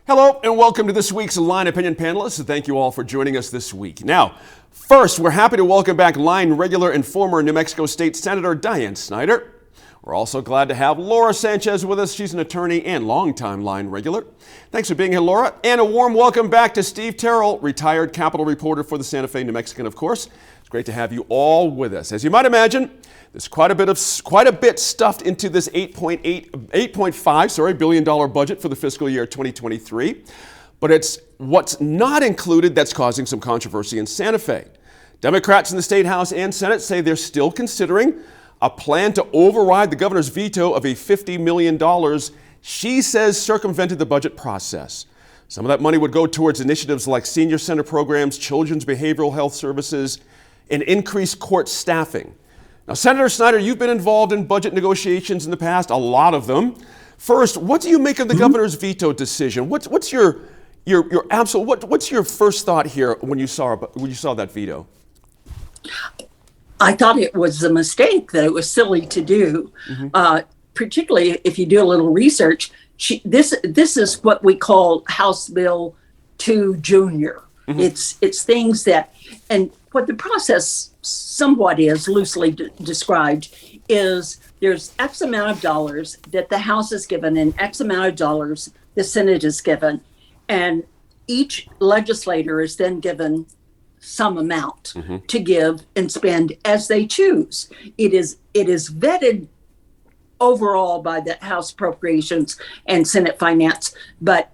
Hello and welcome to this week's Line Opinion Panelists. Thank you all for joining us this week. Now, first, we're happy to welcome back Line regular and former New Mexico State Senator Diane Snyder. We're also glad to have Laura Sanchez with us. She's an attorney and longtime Line regular. Thanks for being here, Laura. And a warm welcome back to Steve Terrell, retired Capitol reporter for the Santa Fe New Mexican, of course. It's great to have you all with us. As you might imagine, there's quite a bit stuffed into this $8.5 billion budget for the fiscal year 2023. But it's what's not included that's causing some controversy in Santa Fe. Democrats in the State House and Senate say they're still considering a plan to override the governor's veto of a $50 million she says circumvented the budget process. Some of that money would go towards initiatives like senior center programs, children's behavioral health services, and increased court staffing. Now, Senator Snyder, you've been involved in budget negotiations in the past, a lot of them. First, what do you make of the governor's veto decision? What's your first thought here when you saw that veto? I thought it was a mistake, that it was silly to do, particularly if you do a little research. This is what we call House Bill 2 Junior. It's things that, and what the process somewhat is loosely described is there's X amount of dollars that the House is given and X amount of dollars the Senate is given, and each legislator is then given some amount to give and spend as they choose. It is vetted overall by the House Appropriations and Senate Finance, but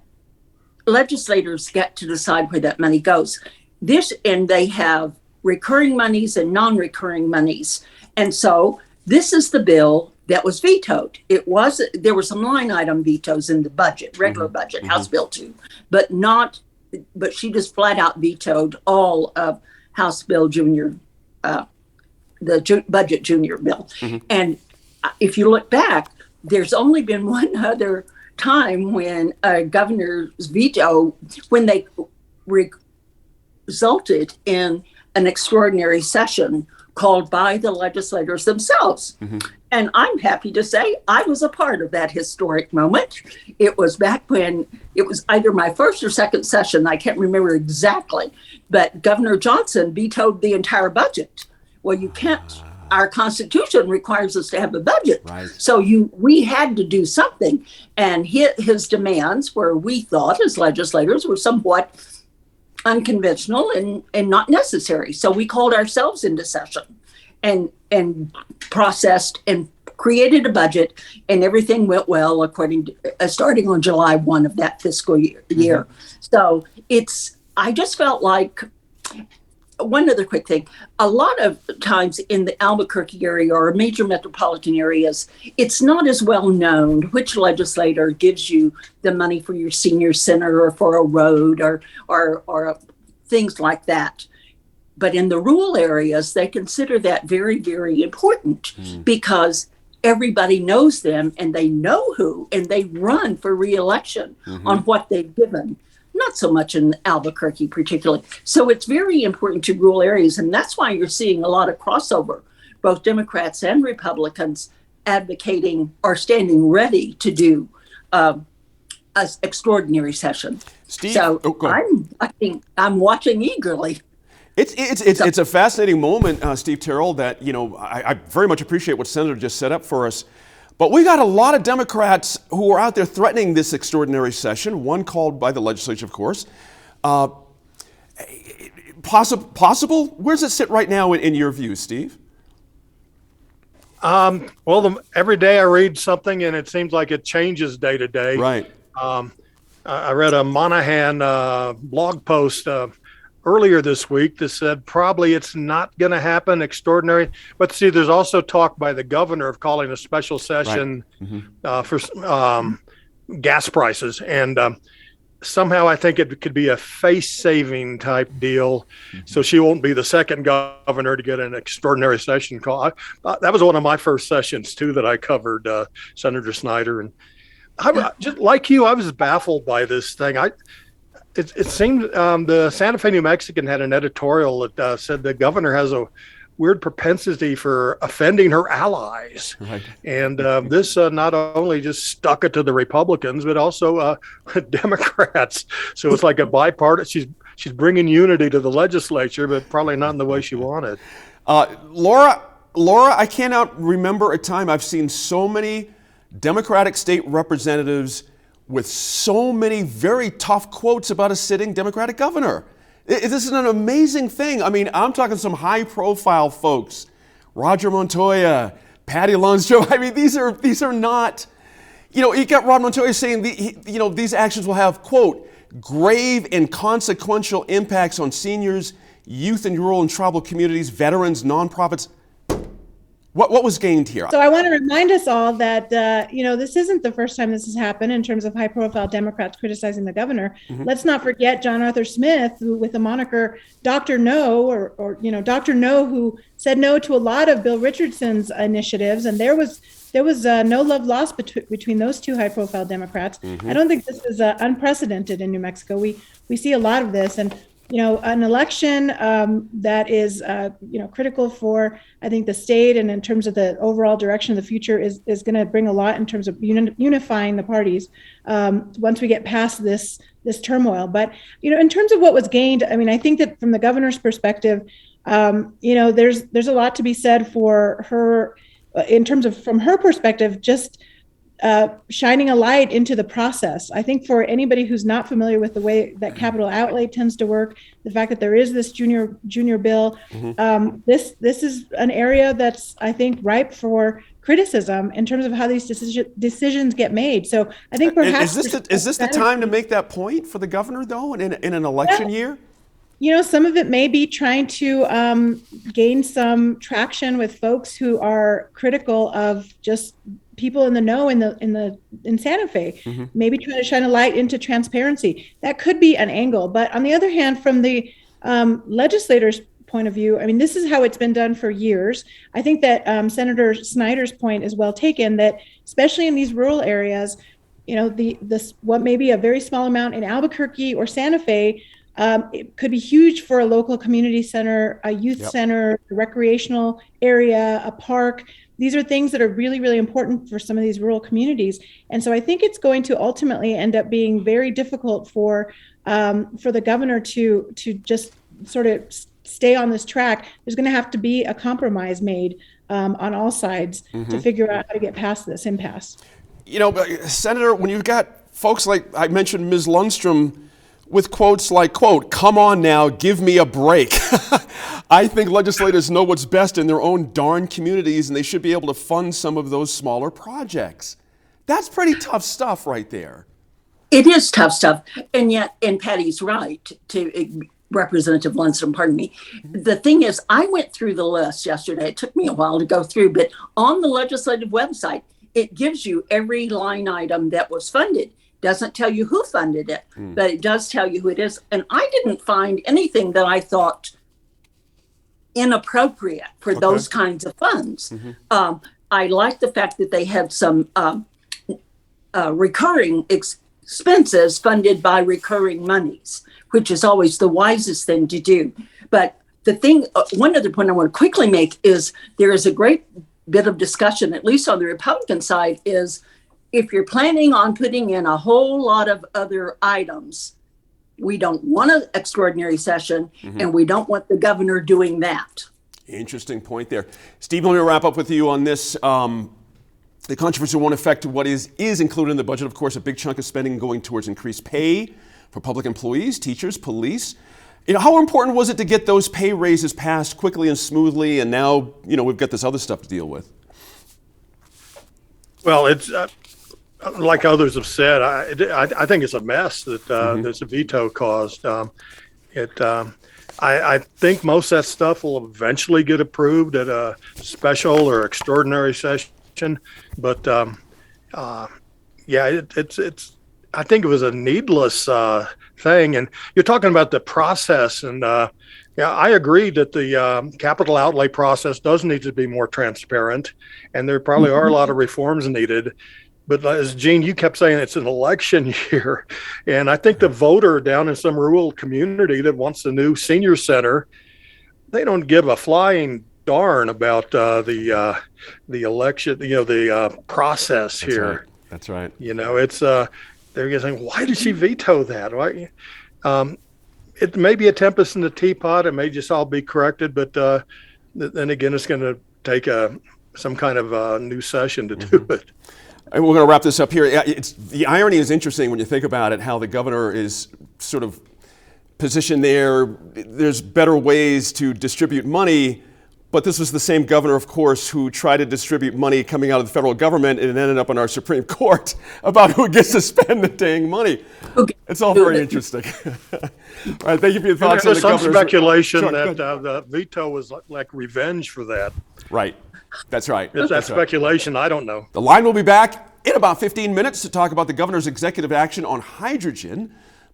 legislators get to decide where that money goes. And they have recurring monies and non-recurring monies. And so this is the bill that was vetoed. There were some line item vetoes in the budget, regular budget, House Bill 2, but she just flat out vetoed all of House Bill Junior, the budget Junior bill. And if you look back, there's only been one other time when a governor's veto, when they resulted in an extraordinary session called by the legislators themselves. And I'm happy to say I was a part of that historic moment. It was back when it was either my first or second session, I can't remember exactly, but Governor Johnson vetoed the entire budget. Well, you can't, our Constitution requires us to have a budget. Right. So we had to do something. And his demands were, we thought as legislators, were somewhat unconventional and not necessary. So we called ourselves into session and processed and created a budget, and everything went well according to starting on July 1 of that fiscal year. So I just felt like, one other quick thing, a lot of times in the Albuquerque area or major metropolitan areas, it's not as well known which legislator gives you the money for your senior center or for a road or things like that. But in the rural areas, they consider that very, very important because everybody knows them and they know who, and they run for re-election on what they've given. Not so much in Albuquerque particularly. So it's very important to rural areas. And that's why you're seeing a lot of crossover, both Democrats and Republicans advocating or standing ready to do an extraordinary session. Steve, so I'm watching eagerly. It's a fascinating moment, Steve Terrell, that, I very much appreciate what Senator just set up for us. But we got a lot of Democrats who are out there threatening this extraordinary session, one called by the legislature, of course. Possible? Where does it sit right now in your view, Steve? Every day I read something and it seems like it changes day to day. Right. I read a Monahan blog post earlier this week that said probably it's not going to happen extraordinary. But see, there's also talk by the governor of calling a special session for gas prices. And somehow I think it could be a face-saving type deal. So she won't be the second governor to get an extraordinary session call. That was one of my first sessions, too, that I covered, Senator Snyder. And I, just like you, I was baffled by this thing. It seemed the Santa Fe New Mexican had an editorial that said the governor has a weird propensity for offending her allies. Right. And this not only just stuck it to the Republicans, but also Democrats. So it's like a bipartisan. She's bringing unity to the legislature, but probably not in the way she wanted. Laura, I cannot remember a time I've seen so many Democratic state representatives with so many very tough quotes about a sitting Democratic governor. This is an amazing thing. I mean, I'm talking some high-profile folks, Roger Montoya, Patty Lundstrom. I mean, these are not, you got Rod Montoya saying, these actions will have, quote, grave and consequential impacts on seniors, youth in rural and tribal communities, veterans, nonprofits. What was gained here? So I want to remind us all that, this isn't the first time this has happened in terms of high-profile Democrats criticizing the governor. Mm-hmm. Let's not forget John Arthur Smith, who, with the moniker Dr. No, or Dr. No, who said no to a lot of Bill Richardson's initiatives, and there was no love lost between those two high-profile Democrats. Mm-hmm. I don't think this is unprecedented in New Mexico. We see a lot of this, and an election that is, critical for, I think, the state and in terms of the overall direction of the future is going to bring a lot in terms of unifying the parties once we get past this turmoil. But, in terms of what was gained, I mean, I think that from the governor's perspective, there's a lot to be said for her in terms of, from her perspective, just shining a light into the process. I think for anybody who's not familiar with the way that capital outlay tends to work, the fact that there is this junior bill, mm-hmm. This is an area that's, I think, ripe for criticism in terms of how these decisions get made. So I think perhaps is this the time to make that point for the governor, though, in an election year? Some of it may be trying to gain some traction with folks who are critical of just people in the know in Santa Fe, mm-hmm. maybe trying to shine a light into transparency. That could be an angle. But on the other hand, from the legislators' point of view, I mean, this is how it's been done for years. I think that Senator Snyder's point is well taken, that especially in these rural areas, what may be a very small amount in Albuquerque or Santa Fe, it could be huge for a local community center, a youth yep. center, a recreational area, a park. These are things that are really, really important for some of these rural communities. And so I think it's going to ultimately end up being very difficult for the governor to just sort of stay on this track. There's going to have to be a compromise made on all sides mm-hmm. to figure out how to get past this impasse. Senator, when you've got folks like I mentioned, Ms. Lundstrom, with quotes like, quote, "Come on now, give me a break." I think legislators know what's best in their own darn communities, and they should be able to fund some of those smaller projects. That's pretty tough stuff right there. It is tough stuff. And yet, and Patty's right, to Representative Lundstrom, pardon me. The thing is, I went through the list yesterday. It took me a while to go through, but on the legislative website, it gives you every line item that was funded. Doesn't tell you who funded it, but it does tell you who it is. And I didn't find anything that I thought inappropriate for those kinds of funds. Mm-hmm. I like the fact that they had some recurring expenses funded by recurring monies, which is always the wisest thing to do. But the thing, one other point I want to quickly make is there is a great bit of discussion, at least on the Republican side, is if you're planning on putting in a whole lot of other items, we don't want an extraordinary session, mm-hmm. and we don't want the governor doing that. Interesting point there. Steve, let me wrap up with you on this. The controversy won't affect what is included in the budget. Of course, a big chunk of spending going towards increased pay for public employees, teachers, police. How important was it to get those pay raises passed quickly and smoothly, and now, we've got this other stuff to deal with? Well, it's... like others have said, I think it's a mess that mm-hmm. this veto caused. I think most of that stuff will eventually get approved at a special or extraordinary session. But it's. I think it was a needless thing. And you're talking about the process, and I agree that the capital outlay process does need to be more transparent, and there probably are a lot of reforms needed. But as Gene, you kept saying, it's an election year. And I think the voter down in some rural community that wants a new senior center, they don't give a flying darn about the election, the process here. That's right. It's they're saying, why did she veto that? Why? It may be a tempest in the teapot. It may just all be corrected, but then again, it's going to take some kind of new session to do it. And we're going to wrap this up here. The irony is interesting when you think about it, how the governor is sort of positioned there. There's better ways to distribute money, but this was the same governor, of course, who tried to distribute money coming out of the federal government, and it ended up on our Supreme Court about who gets to spend the dang money. Okay. It's all very interesting. All right, thank you for your thoughts on the There's some governor's... speculation Sure, that the veto was like revenge for that. Right, that's right. Is that That's right. speculation? I don't know. The Line will be back in about 15 minutes to talk about the governor's executive action on hydrogen.